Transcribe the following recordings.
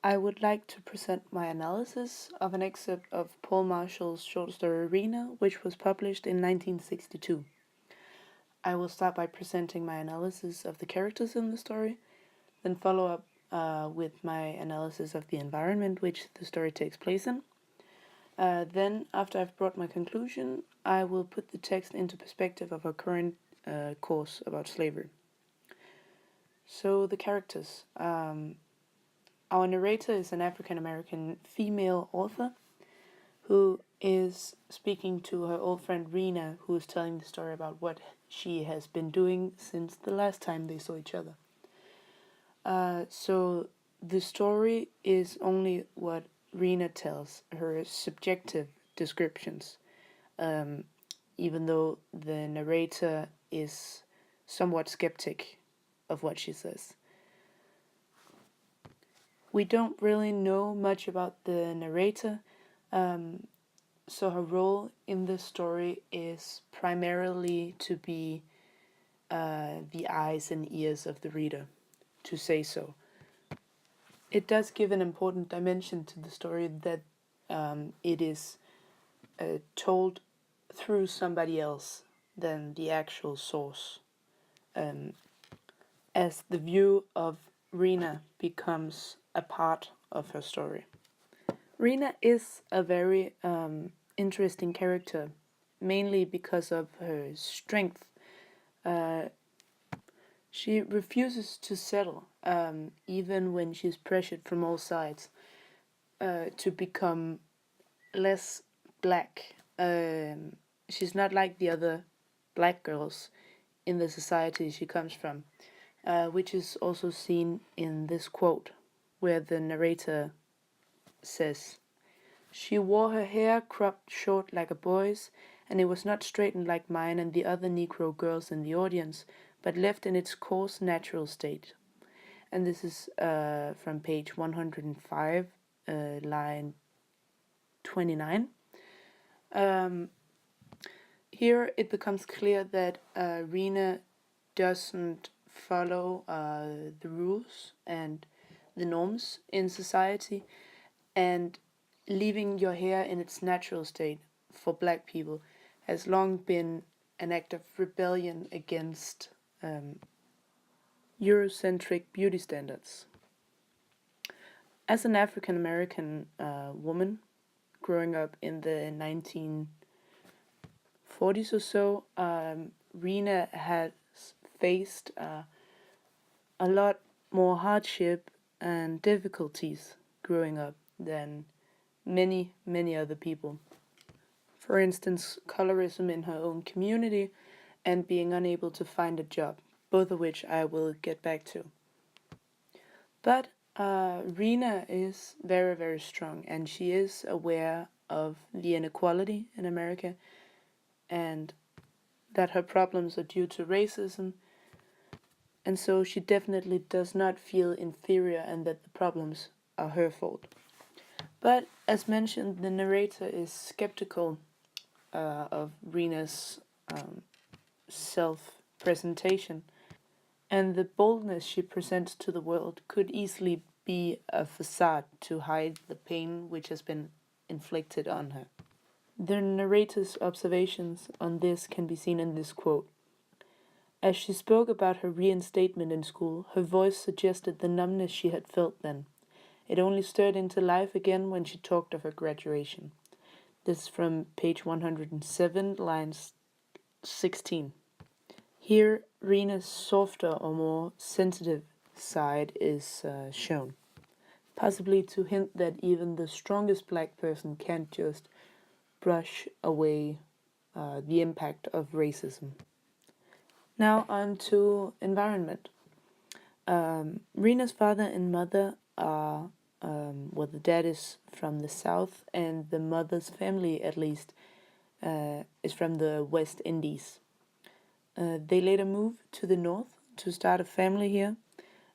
I would like to present my analysis of an excerpt of Paul Marshall's short story Reena, which was published in 1962. I will start by presenting my analysis of the characters in the story, then follow up with my analysis of the environment which the story takes place in. Then, after I've brought my conclusion, I will put the text into perspective of our current course about slavery. So, the characters. Our narrator is an African American female author who is speaking to her old friend Reena, who is telling the story about what she has been doing since the last time they saw each other. So the story is only what Reena tells, her subjective descriptions, even though the narrator is somewhat skeptic of what she says. We don't really know much about the narrator, so her role in this story is primarily to be the eyes and ears of the reader, to say so. It does give an important dimension to the story that it is told through somebody else than the actual source, as the view of Reena becomes a part of her story. Reena is a very interesting character, mainly because of her strength. She refuses to settle, even when she's pressured from all sides, to become less black. She's not like the other black girls in the society she comes from, which is also seen in this quote, where the narrator says, "She wore her hair cropped short like a boy's, and it was not straightened like mine and the other Negro girls in the audience, but left in its coarse, natural state." And this is from page 105, line 29. Here it becomes clear that Reena doesn't follow the rules and the norms in society, and leaving your hair in its natural state for black people has long been an act of rebellion against Eurocentric beauty standards. As an African American woman growing up in the 1940s or so, Reena has faced a lot more hardship and difficulties growing up than many, many other people. For instance, colorism in her own community and being unable to find a job, both of which I will get back to. But Reena is very, very strong, and she is aware of the inequality in America and that her problems are due to racism, and so she definitely does not feel inferior and that the problems are her fault. But as mentioned, the narrator is skeptical of Reena's self-presentation, and the boldness she presents to the world could easily be a facade to hide the pain which has been inflicted on her. The narrator's observations on this can be seen in this quote. As she spoke about her reinstatement in school, her voice suggested the numbness she had felt then. It only stirred into life again when she talked of her graduation. This is from page 107, lines 16. Here, Reena's softer or more sensitive side is shown, possibly to hint that even the strongest black person can't just brush away the impact of racism. Now on to environment. Reena's father and mother are, the dad is from the south, and the mother's family, at least, is from the West Indies. They later move to the north to start a family here,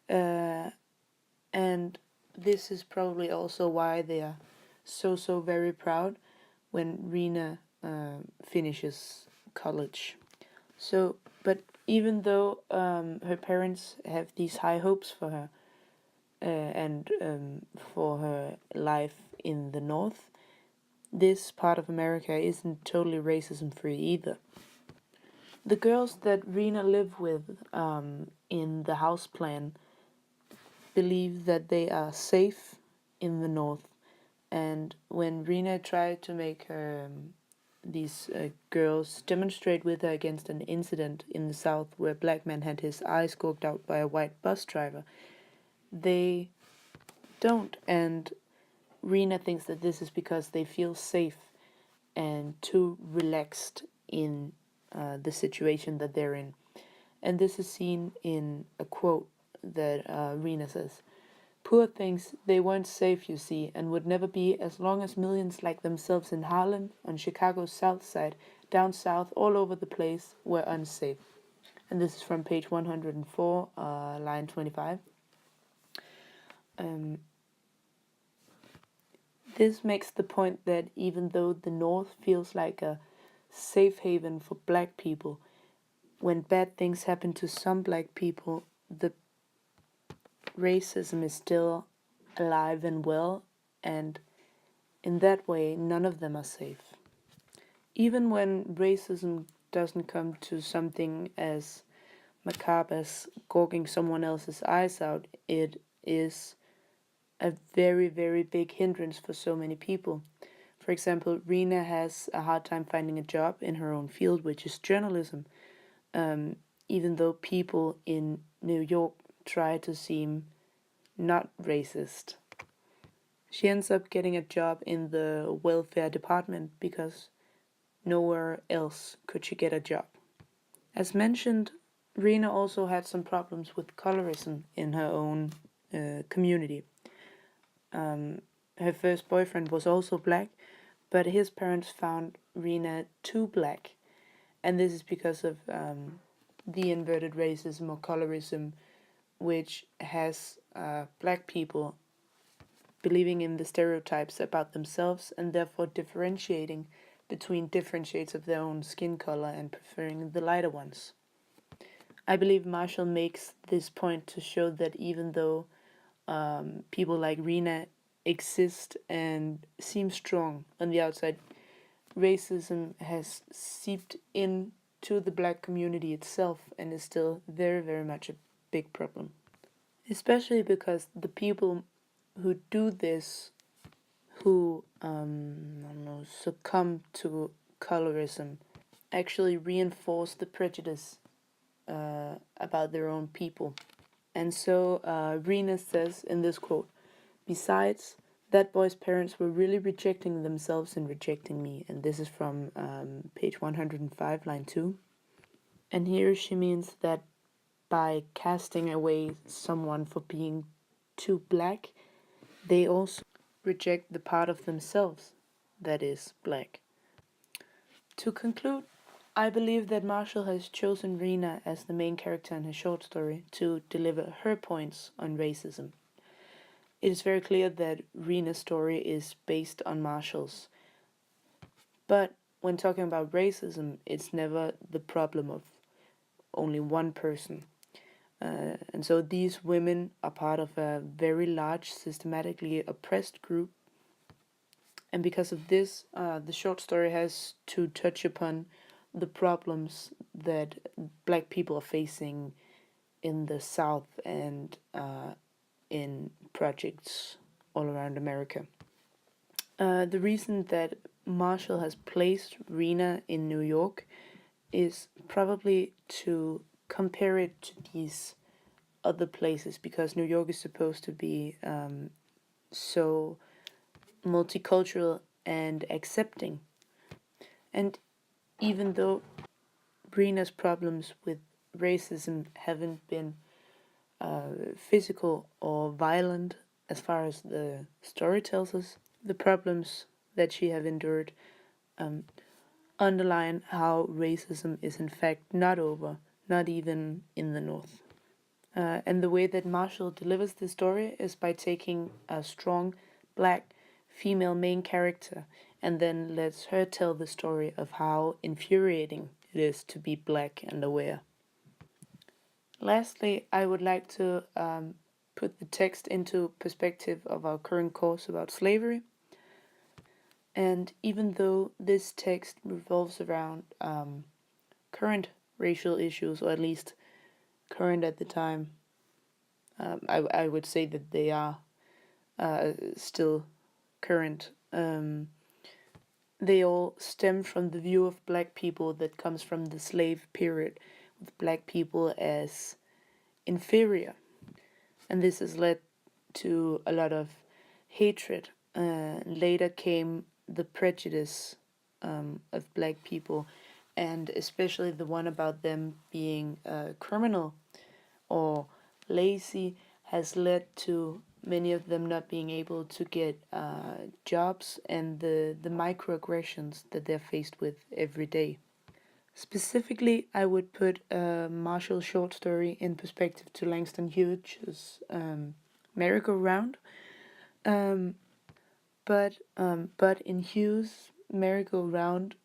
and this is probably also why they are so very proud when Reena finishes college. So, but even though her parents have these high hopes for her, and for her life in the North, this part of America isn't totally racism free either. The girls that Reena live with in the house plan believe that they are safe in the North, and when Reena tried to make her these girls demonstrate with her against an incident in the South where a black man had his eyes gouged out by a white bus driver, they don't, and Reena thinks that this is because they feel safe and too relaxed in the situation that they're in. And this is seen in a quote that Reena says: "Poor things, they weren't safe, you see, and would never be as long as millions like themselves in Harlem, on Chicago's south side, down south, all over the place, were unsafe." And this is from page 104, line 25. Um, this makes the point that even though the North feels like a safe haven for black people, when bad things happen to some black people, the racism is still alive and well, and in that way, none of them are safe. Even when racism doesn't come to something as macabre as gouging someone else's eyes out, it is a very, very big hindrance for so many people. For example, Reena has a hard time finding a job in her own field, which is journalism, even though people in New York try to seem not racist. She ends up getting a job in the welfare department because nowhere else could she get a job. As mentioned, Reena also had some problems with colorism in her own community. Her first boyfriend was also black, but his parents found Reena too black, and this is because of the inverted racism or colorism, which has black people believing in the stereotypes about themselves and therefore differentiating between different shades of their own skin color and preferring the lighter ones. I believe Marshall makes this point to show that even though people like Reena exist and seem strong on the outside, racism has seeped into the black community itself and is still very, very much a big problem. Especially because the people who do this, who succumb to colorism, actually reinforce the prejudice about their own people. And so Reena says in this quote, "Besides, that boy's parents were really rejecting themselves and rejecting me." And this is from page 105, line 2. And here she means that by casting away someone for being too black, they also reject the part of themselves that is black. To conclude, I believe that Marshall has chosen Reena as the main character in his short story to deliver her points on racism. It is very clear that Reena's story is based on Marshall's, but when talking about racism, it's never the problem of only one person. And so these women are part of a very large, systematically oppressed group. And because of this, the short story has to touch upon the problems that black people are facing in the South and in projects all around America. The reason that Marshall has placed Reena in New York is probably to compare it to these other places, because New York is supposed to be so multicultural and accepting. And even though Reena's problems with racism haven't been physical or violent as far as the story tells us, the problems that she have endured underline how racism is in fact not over, not even in the North. And the way that Marshall delivers the story is by taking a strong black female main character and then lets her tell the story of how infuriating it is to be black and aware. Lastly, I would like to put the text into perspective of our current course about slavery. And even though this text revolves around current racial issues, or at least current at the time, I would say that they are still current. They all stem from the view of black people that comes from the slave period, with black people as inferior. And this has led to a lot of hatred. Later came the prejudice of black people, and especially the one about them being criminal or lazy has led to many of them not being able to get jobs, and the microaggressions that they're faced with every day. Specifically, I would put a Marshall short story in perspective to Langston Hughes' Merry-Go-Round. Um, but in Hughes' Merry-Go-Round,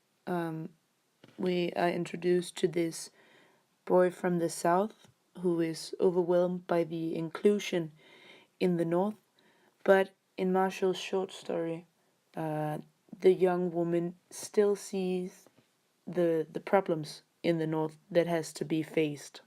we are introduced to this boy from the South who is overwhelmed by the inclusion in the North. But in Marshall's short story, the young woman still sees the problems in the North that has to be faced.